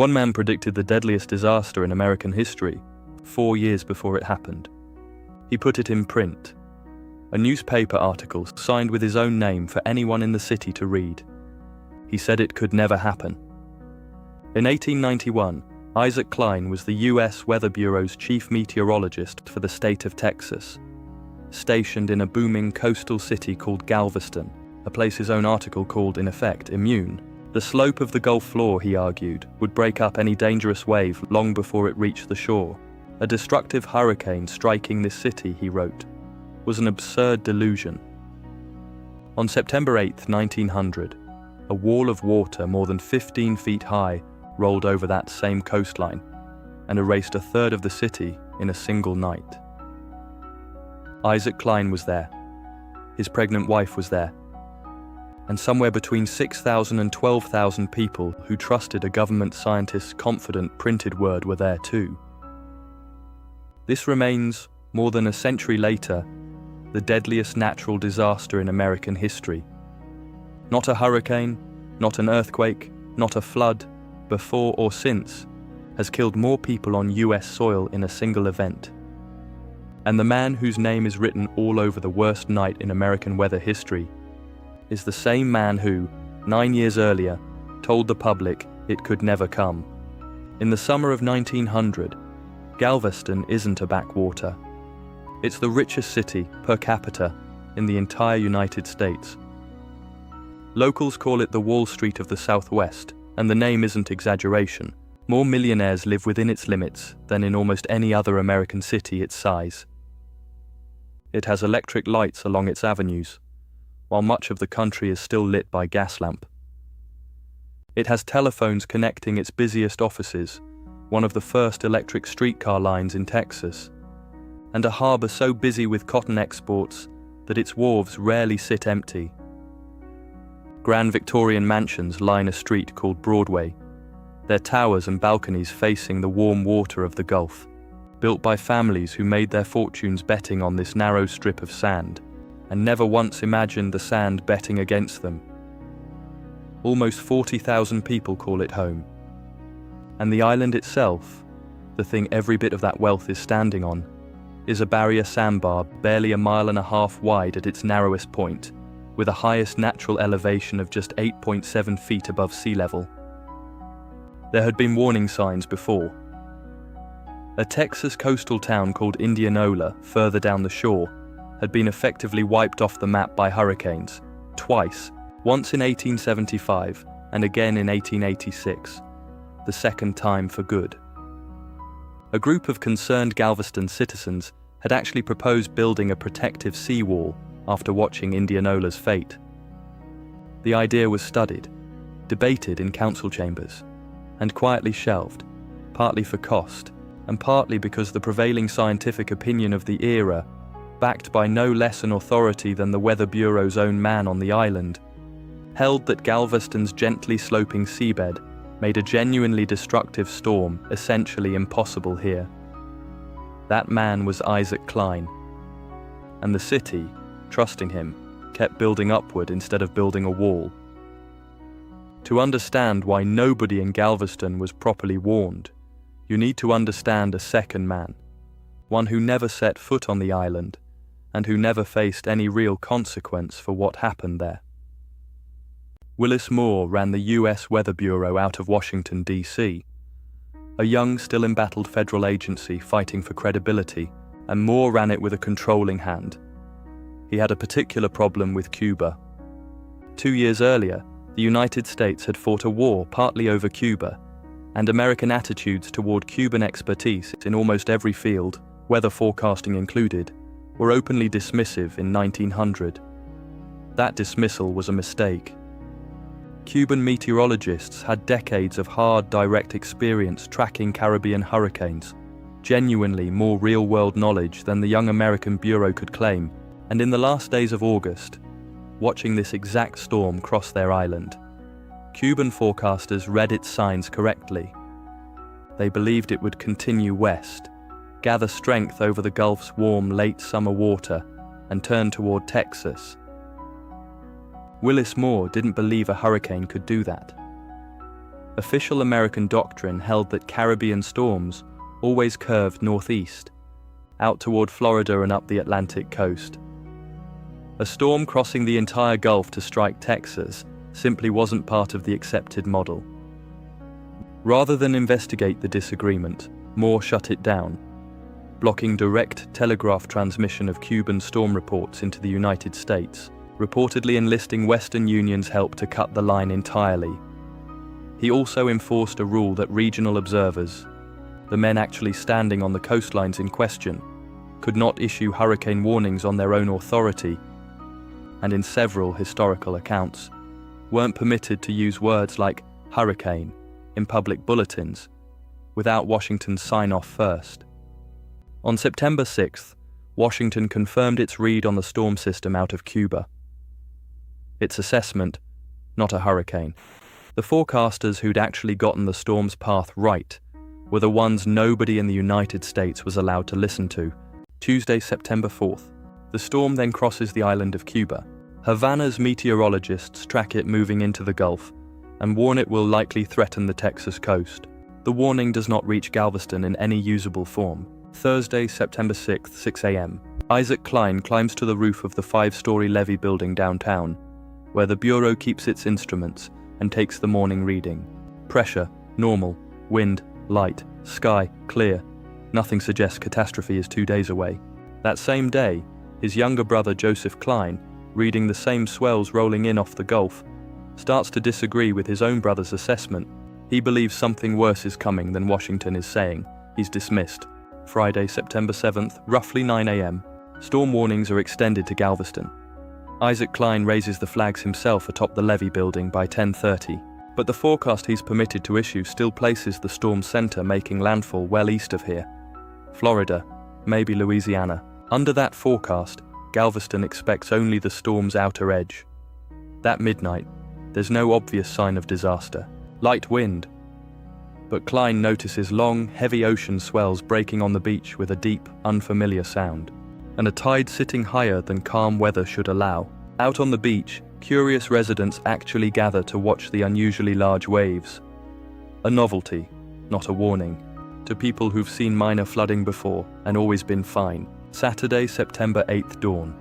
One man predicted the deadliest disaster in American history 4 years before it happened. He put it in print, a newspaper article signed with his own name for anyone in the city to read. He said it could never happen. In 1891, Isaac Cline was the U.S. Weather Bureau's chief meteorologist for the state of Texas, stationed in a booming coastal city called Galveston, a place his own article called, in effect, immune. The slope of the Gulf floor, he argued, would break up any dangerous wave long before it reached the shore. A destructive hurricane striking this city, he wrote, was an absurd delusion. On September 8, 1900, a wall of water more than 15 feet high rolled over that same coastline and erased a third of the city in a single night. Isaac Cline was there. His pregnant wife was there. And somewhere between 6,000 and 12,000 people who trusted a government scientist's confident printed word were there too. This remains, more than a century later, the deadliest natural disaster in American history. Not a hurricane, not an earthquake, not a flood, before or since, has killed more people on US soil in a single event. And the man whose name is written all over the worst night in American weather history is the same man who, 9 years earlier, told the public it could never come. In the summer of 1900, Galveston isn't a backwater. It's the richest city, per capita, in the entire United States. Locals call it the Wall Street of the Southwest, and the name isn't exaggeration. More millionaires live within its limits than in almost any other American city its size. It has electric lights along its avenues, while much of the country is still lit by gas lamp. It has telephones connecting its busiest offices, one of the first electric streetcar lines in Texas, and a harbour so busy with cotton exports that its wharves rarely sit empty. Grand Victorian mansions line a street called Broadway, their towers and balconies facing the warm water of the Gulf, built by families who made their fortunes betting on this narrow strip of sand, and never once imagined the sand betting against them. Almost 40,000 people call it home. And the island itself, the thing every bit of that wealth is standing on, is a barrier sandbar barely 1.5 miles wide at its narrowest point, with a highest natural elevation of just 8.7 feet above sea level. There had been warning signs before. A Texas coastal town called Indianola, further down the shore, had been effectively wiped off the map by hurricanes, twice, once in 1875 and again in 1886, the second time for good. A group of concerned Galveston citizens had actually proposed building a protective seawall after watching Indianola's fate. The idea was studied, debated in council chambers, and quietly shelved, partly for cost, and partly because the prevailing scientific opinion of the era, backed by no less an authority than the Weather Bureau's own man on the island, held that Galveston's gently sloping seabed made a genuinely destructive storm essentially impossible here. That man was Isaac Cline, and the city, trusting him, kept building upward instead of building a wall. To understand why nobody in Galveston was properly warned, you need to understand a second man, one who never set foot on the island, and who never faced any real consequence for what happened there. Willis Moore ran the U.S. Weather Bureau out of Washington, D.C., a young, still embattled federal agency fighting for credibility, and Moore ran it with a controlling hand. He had a particular problem with Cuba. 2 years earlier, the United States had fought a war partly over Cuba, and American attitudes toward Cuban expertise in almost every field, weather forecasting included, were openly dismissive in 1900. That dismissal was a mistake. Cuban meteorologists had decades of hard, direct experience tracking Caribbean hurricanes, genuinely more real-world knowledge than the young American Bureau could claim, and in the last days of August, watching this exact storm cross their island, Cuban forecasters read its signs correctly. They believed it would continue west, gather strength over the Gulf's warm late summer water, and turn toward Texas. Willis Moore didn't believe a hurricane could do that. Official American doctrine held that Caribbean storms always curved northeast, out toward Florida and up the Atlantic coast. A storm crossing the entire Gulf to strike Texas simply wasn't part of the accepted model. Rather than investigate the disagreement, Moore shut it down, blocking direct telegraph transmission of Cuban storm reports into the United States, reportedly enlisting Western Union's help to cut the line entirely. He also enforced a rule that regional observers, the men actually standing on the coastlines in question, could not issue hurricane warnings on their own authority, and in several historical accounts, weren't permitted to use words like hurricane in public bulletins without Washington's sign-off first. On September 6th, Washington confirmed its read on the storm system out of Cuba. Its assessment, not a hurricane. The forecasters who'd actually gotten the storm's path right were the ones nobody in the United States was allowed to listen to. Tuesday, September 4th. The storm then crosses the island of Cuba. Havana's meteorologists track it moving into the Gulf and warn it will likely threaten the Texas coast. The warning does not reach Galveston in any usable form. Thursday, September 6th, 6 a.m. Isaac Cline climbs to the roof of the 5-story levee building downtown, where the Bureau keeps its instruments and takes the morning reading. Pressure, normal. Wind, light. Sky, clear. Nothing suggests catastrophe is 2 days away. That same day, his younger brother Joseph Cline, reading the same swells rolling in off the Gulf, starts to disagree with his own brother's assessment. He believes something worse is coming than Washington is saying. He's dismissed. Friday, September 7th, roughly 9 a.m. Storm warnings are extended to Galveston. Isaac Cline raises the flags himself atop the levee building by 10:30, but the forecast he's permitted to issue still places the storm's center making landfall well east of here. Florida, maybe Louisiana. Under that forecast, Galveston expects only the storm's outer edge. That midnight, there's no obvious sign of disaster. Light wind. But Cline notices long, heavy ocean swells breaking on the beach with a deep, unfamiliar sound, and a tide sitting higher than calm weather should allow. Out on the beach, curious residents actually gather to watch the unusually large waves. A novelty, not a warning, to people who've seen minor flooding before and always been fine. Saturday, September 8th dawn.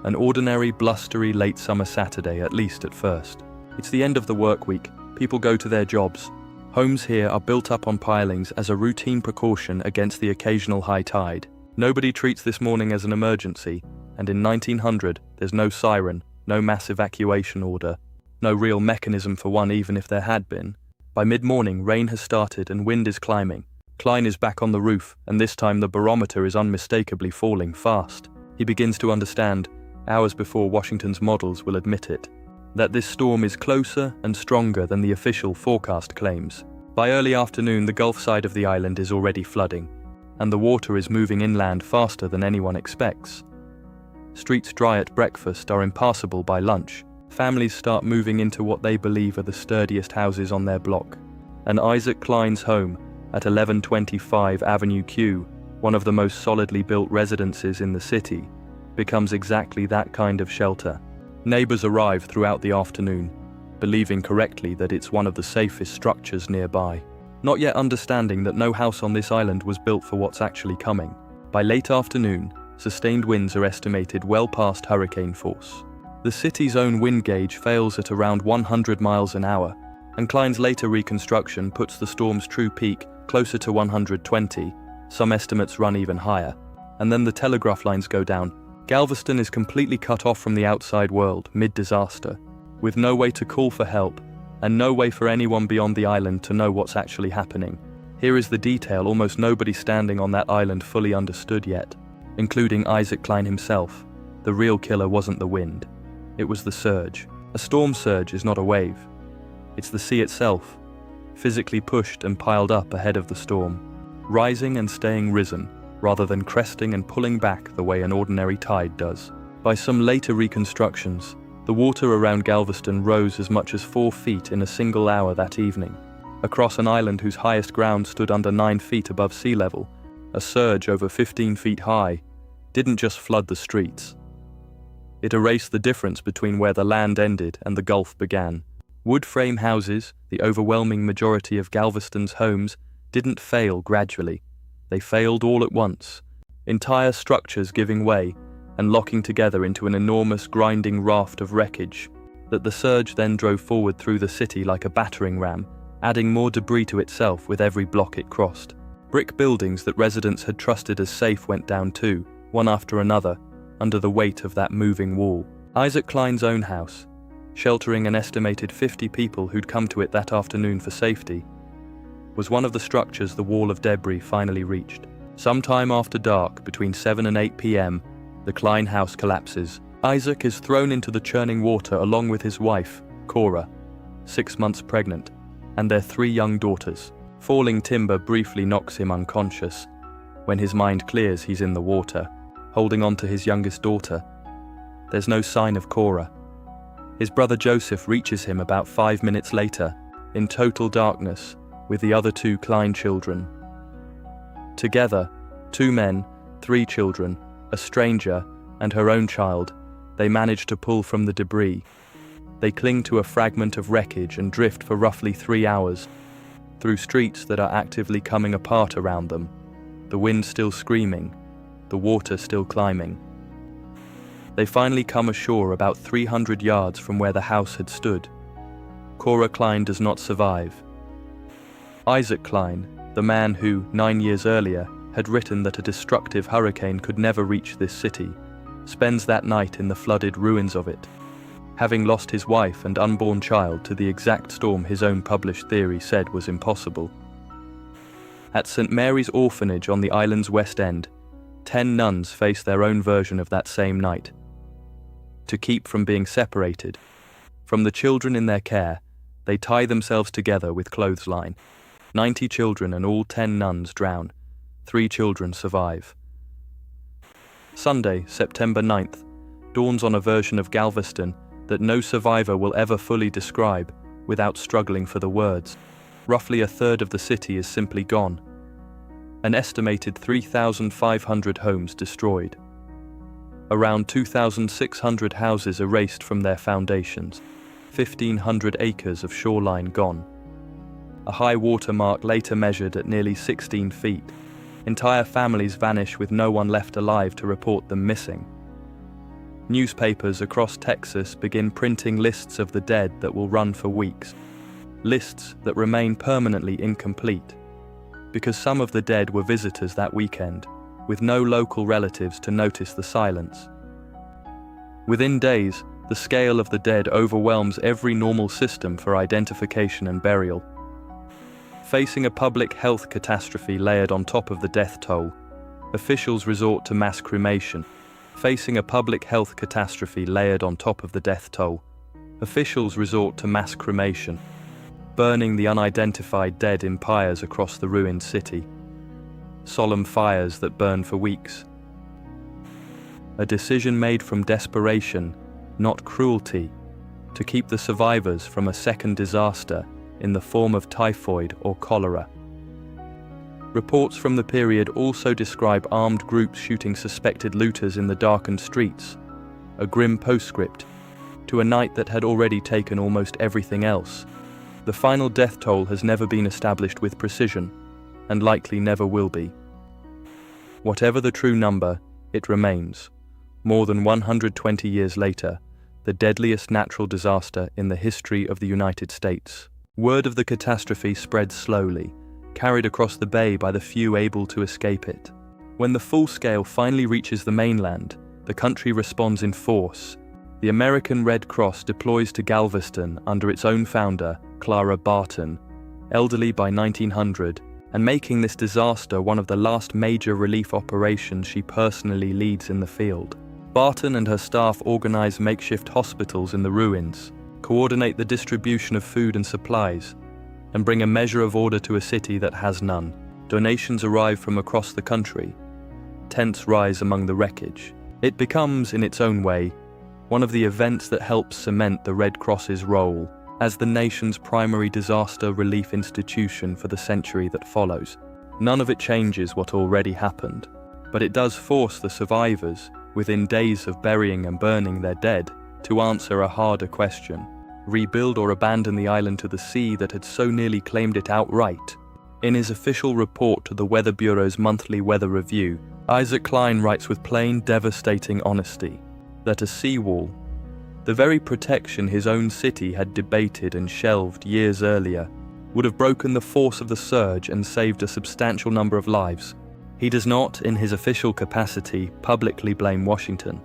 An ordinary, blustery late summer Saturday, at least at first. It's the end of the work week. People go to their jobs. Homes here are built up on pilings as a routine precaution against the occasional high tide. Nobody treats this morning as an emergency, and in 1900, there's no siren, no mass evacuation order, no real mechanism for one even if there had been. By mid-morning, rain has started and wind is climbing. Cline is back on the roof, and this time the barometer is unmistakably falling fast. He begins to understand, hours before Washington's models will admit it, that this storm is closer and stronger than the official forecast claims. By early afternoon, the Gulf side of the island is already flooding, and the water is moving inland faster than anyone expects. Streets dry at breakfast are impassable by lunch. Families start moving into what they believe are the sturdiest houses on their block. And Isaac Cline's home at 1125 Avenue Q, one of the most solidly built residences in the city, becomes exactly that kind of shelter. Neighbors arrive throughout the afternoon, believing correctly that it's one of the safest structures nearby, not yet understanding that no house on this island was built for what's actually coming. By late afternoon, sustained winds are estimated well past hurricane force. The city's own wind gauge fails at around 100 miles an hour, and Cline's later reconstruction puts the storm's true peak closer to 120, some estimates run even higher, and then the telegraph lines go down. Galveston is completely cut off from the outside world, mid-disaster, with no way to call for help, and no way for anyone beyond the island to know what's actually happening. Here is the detail almost nobody standing on that island fully understood yet, including Isaac Cline himself. The real killer wasn't the wind, it was the surge. A storm surge is not a wave. It's the sea itself, physically pushed and piled up ahead of the storm, rising and staying risen, rather than cresting and pulling back the way an ordinary tide does. By some later reconstructions, the water around Galveston rose as much as 4 feet in a single hour that evening. Across an island whose highest ground stood under 9 feet above sea level, a surge over 15 feet high didn't just flood the streets. It erased the difference between where the land ended and the Gulf began. Wood frame houses, the overwhelming majority of Galveston's homes, didn't fail gradually. They failed all at once, entire structures giving way and locking together into an enormous grinding raft of wreckage that the surge then drove forward through the city like a battering ram, adding more debris to itself with every block it crossed. Brick buildings that residents had trusted as safe went down too, one after another, under the weight of that moving wall. Isaac Cline's own house, sheltering an estimated 50 people who'd come to it that afternoon for safety, was one of the structures the wall of debris finally reached. Sometime after dark, between 7 and 8 p.m., the Cline house collapses. Isaac is thrown into the churning water along with his wife, Cora, 6 months pregnant, and their 3 young daughters. Falling timber briefly knocks him unconscious. When his mind clears, he's in the water, holding on to his youngest daughter. There's no sign of Cora. His brother Joseph reaches him about 5 minutes later, in total darkness, with the other 2 Cline children. Together, 2 men, 3 children, a stranger, and her own child, they manage to pull from the debris. They cling to a fragment of wreckage and drift for roughly 3 hours, through streets that are actively coming apart around them, the wind still screaming, the water still climbing. They finally come ashore about 300 yards from where the house had stood. Cora Cline does not survive. Isaac Cline, the man who, 9 years earlier, had written that a destructive hurricane could never reach this city, spends that night in the flooded ruins of it, having lost his wife and unborn child to the exact storm his own published theory said was impossible. At St. Mary's Orphanage on the island's west end, 10 nuns face their own version of that same night. To keep from being separated from the children in their care, they tie themselves together with clothesline. 90 children and all 10 nuns drown. 3 children survive. Sunday, September 9th, dawns on a version of Galveston that no survivor will ever fully describe without struggling for the words. Roughly a third of the city is simply gone. An estimated 3,500 homes destroyed. Around 2,600 houses erased from their foundations. 1,500 acres of shoreline gone. A high water mark later measured at nearly 16 feet. Entire families vanish with no one left alive to report them missing. Newspapers across Texas begin printing lists of the dead that will run for weeks. Lists that remain permanently incomplete, because some of the dead were visitors that weekend, with no local relatives to notice the silence. Within days, the scale of the dead overwhelms every normal system for identification and burial. Facing a public health catastrophe layered on top of the death toll, officials resort to mass cremation. Facing a public health catastrophe layered on top of the death toll, officials resort to mass cremation, burning the unidentified dead in pyres across the ruined city. Solemn fires that burn for weeks. A decision made from desperation, not cruelty, to keep the survivors from a second disaster in the form of typhoid or cholera. Reports from the period also describe armed groups shooting suspected looters in the darkened streets, a grim postscript to a night that had already taken almost everything else. The final death toll has never been established with precision, and likely never will be. Whatever the true number, it remains, more than 120 years later, the deadliest natural disaster in the history of the United States. Word of the catastrophe spreads slowly, carried across the bay by the few able to escape it. When the full scale finally reaches the mainland, the country responds in force. The American Red Cross deploys to Galveston under its own founder, Clara Barton, elderly by 1900, and making this disaster one of the last major relief operations she personally leads in the field. Barton and her staff organize makeshift hospitals in the ruins, coordinate the distribution of food and supplies, and bring a measure of order to a city that has none. Donations arrive from across the country. Tents rise among the wreckage. It becomes, in its own way, one of the events that helps cement the Red Cross's role as the nation's primary disaster relief institution for the century that follows. None of it changes what already happened, but it does force the survivors, within days of burying and burning their dead, to answer a harder question. rebuild or abandon the island to the sea that had so nearly claimed it outright. In his official report to the Weather Bureau's monthly weather review, Isaac Cline writes with plain, devastating honesty that a seawall, the very protection his own city had debated and shelved years earlier, would have broken the force of the surge and saved a substantial number of lives. He does not, in his official capacity, publicly blame Washington.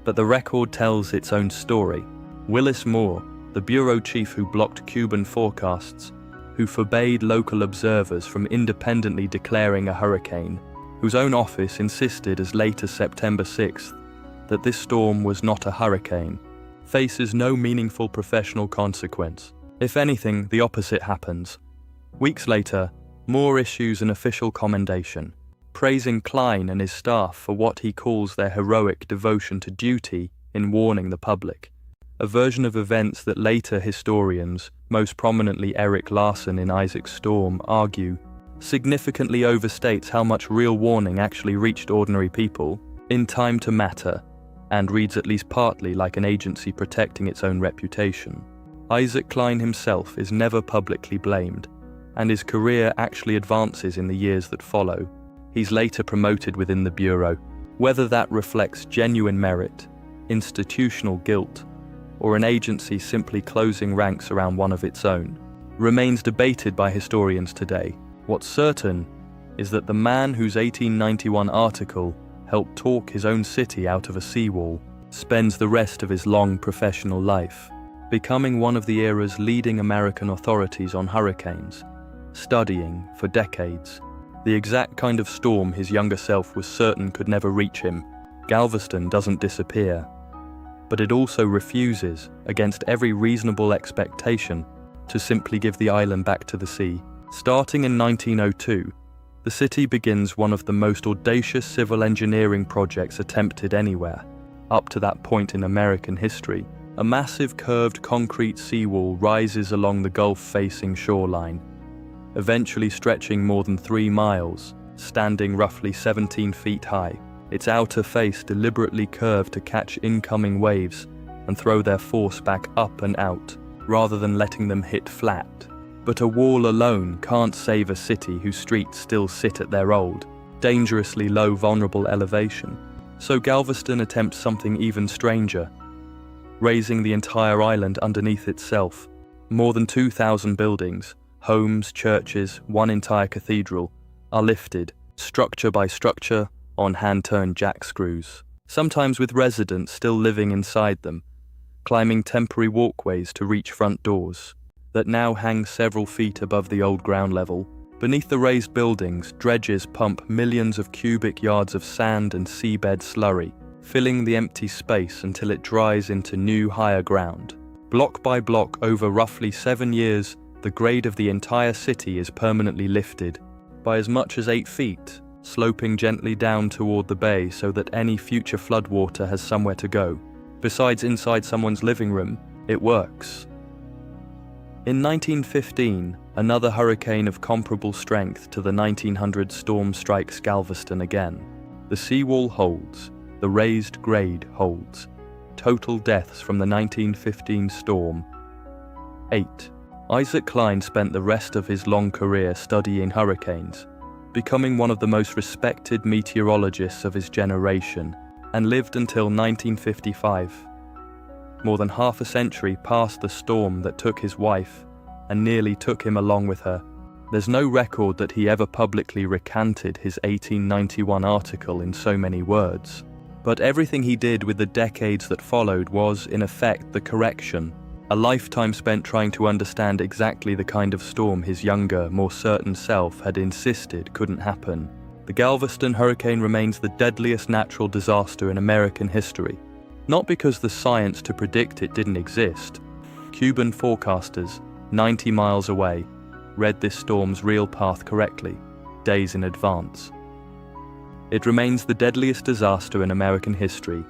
But the record tells its own story. Willis Moore, the bureau chief who blocked Cuban forecasts, who forbade local observers from independently declaring a hurricane, whose own office insisted as late as September 6th that this storm was not a hurricane, faces no meaningful professional consequence. If anything, the opposite happens. Weeks later, Moore issues an official commendation, praising Cline and his staff for what he calls their heroic devotion to duty in warning the public, a version of events that later historians, most prominently Eric Larson in Isaac's Storm, argue significantly overstates how much real warning actually reached ordinary people in time to matter, and reads at least partly like an agency protecting its own reputation. Isaac Cline himself is never publicly blamed, and his career actually advances in the years that follow. He's later promoted within the Bureau. Whether that reflects genuine merit, institutional guilt, or an agency simply closing ranks around one of its own, remains debated by historians today. What's certain is that the man whose 1891 article helped talk his own city out of a seawall spends the rest of his long professional life becoming one of the era's leading American authorities on hurricanes, studying, for decades, the exact kind of storm his younger self was certain could never reach him. Galveston doesn't disappear, but it also refuses, against every reasonable expectation, to simply give the island back to the sea. Starting in 1902, the city begins one of the most audacious civil engineering projects attempted anywhere. Up to that point in American history, a massive curved concrete seawall rises along the Gulf-facing shoreline, eventually stretching more than 3 miles, standing roughly 17 feet high, its outer face deliberately curved to catch incoming waves and throw their force back up and out, rather than letting them hit flat. But a wall alone can't save a city whose streets still sit at their old, dangerously low vulnerable elevation. So Galveston attempts something even stranger, raising the entire island underneath itself. More than 2,000 buildings, homes, churches, one entire cathedral, are lifted, structure by structure, on hand-turned jack screws, sometimes with residents still living inside them, climbing temporary walkways to reach front doors that now hang several feet above the old ground level. Beneath the raised buildings, dredges pump millions of cubic yards of sand and seabed slurry, filling the empty space until it dries into new, higher ground. Block by block, over roughly 7 years, the grade of the entire city is permanently lifted by as much as 8 feet, sloping gently down toward the bay so that any future floodwater has somewhere to go. Besides inside someone's living room, it works. In 1915, another hurricane of comparable strength to the 1900 storm strikes Galveston again. The seawall holds, the raised grade holds. Total deaths from the 1915 storm: 8. Isaac Cline spent the rest of his long career studying hurricanes, becoming one of the most respected meteorologists of his generation, and lived until 1955. More than half a century past the storm that took his wife and nearly took him along with her. There's no record that he ever publicly recanted his 1891 article in so many words. But everything he did with the decades that followed was, in effect, the correction. A lifetime spent trying to understand exactly the kind of storm his younger, more certain self had insisted couldn't happen. The Galveston hurricane remains the deadliest natural disaster in American history. Not because the science to predict it didn't exist. Cuban forecasters, 90 miles away, read this storm's real path correctly, days in advance. It remains the deadliest disaster in American history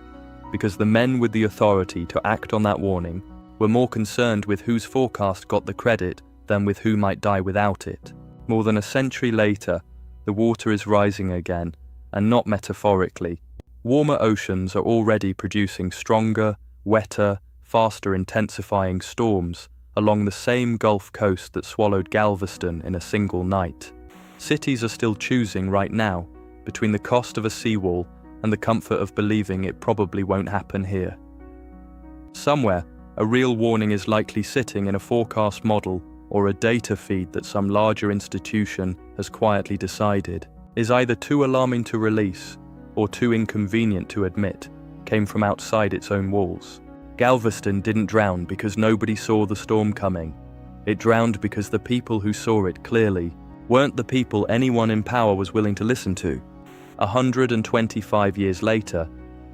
because the men with the authority to act on that warning were more concerned with whose forecast got the credit than with who might die without it. More than a century later, the water is rising again, and not metaphorically. Warmer oceans are already producing stronger, wetter, faster intensifying storms along the same Gulf Coast that swallowed Galveston in a single night. Cities are still choosing right now between the cost of a seawall and the comfort of believing it probably won't happen here. Somewhere, a real warning is likely sitting in a forecast model or a data feed that some larger institution has quietly decided is either too alarming to release or too inconvenient to admit came from outside its own walls. Galveston didn't drown because nobody saw the storm coming. It drowned because the people who saw it clearly weren't the people anyone in power was willing to listen to. 125 years later,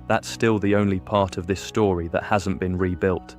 that's still the only part of this story that hasn't been rebuilt.